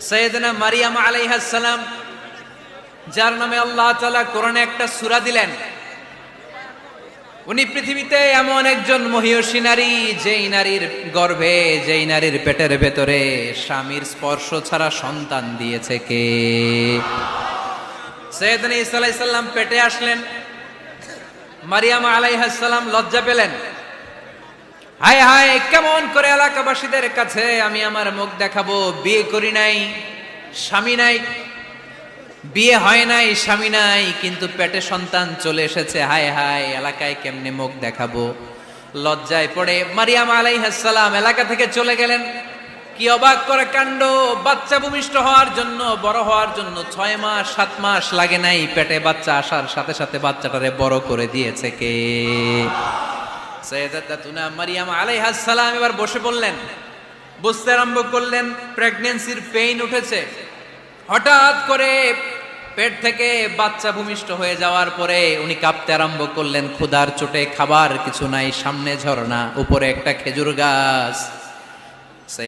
সাইয়েদনা মারিয়াম আলাইহিস সালাম, যার নামে আল্লাহ তাআলা কোরআনে একটা সূরা দিলেন, উনি পৃথিবীতে এমন একজন মহিয়সী নারী, যেই নারীর গর্ভে, যেই নারীর পেটের ভেতরে স্বামীর স্পর্শ ছাড়া সন্তান দিয়েছে কে? সাইয়েদনা ঈসা আলাইহিস সালাম পেটে আসলেন। মারিয়াম আলাইহিস সালাম লজ্জা পেলেন। হায় হায়, কেমন করে এলাকাবাসীদের কাছে আমি আমার মুখ দেখাবো? বিয়ে করি নাই, স্বামী নাই, বিয়ে হয় নাই, স্বামী নাই, কিন্তু পেটে সন্তান চলে এসেছে। হায় হায়, এলাকায় কেমনে মুখ দেখাবো? লজ্জায় পড়ে মারিয়াম আলাইহিস সালাম এলাকা থেকে চলে গেলেন। কি অবাক করে কাণ্ড! বাচ্চা ভূমিষ্ঠ হওয়ার জন্য, বড় হওয়ার জন্য 6 মাস 7 মাস লাগে নাই, পেটে বাচ্চা আসার সাথে সাথে বাচ্চাটারে বড় করে দিয়েছে কে? সাইয়েদাতুনা মারিয়াম আলাইহিস সালাম এবার বসে পড়লেন, বুঝতে আরম্ভ করলেন প্রেগন্যান্সির পেইন উঠেছে। হঠাৎ করে পেট থেকে বাচ্চা ভূমিষ্ঠ হয়ে যাওয়ার পরে উনি কাঁপতে আরম্ভ করলেন। ক্ষুধার চোটে খাবার কিছু নাই, সামনে ঝর্ণা, উপরে একটা খেজুর গাছ।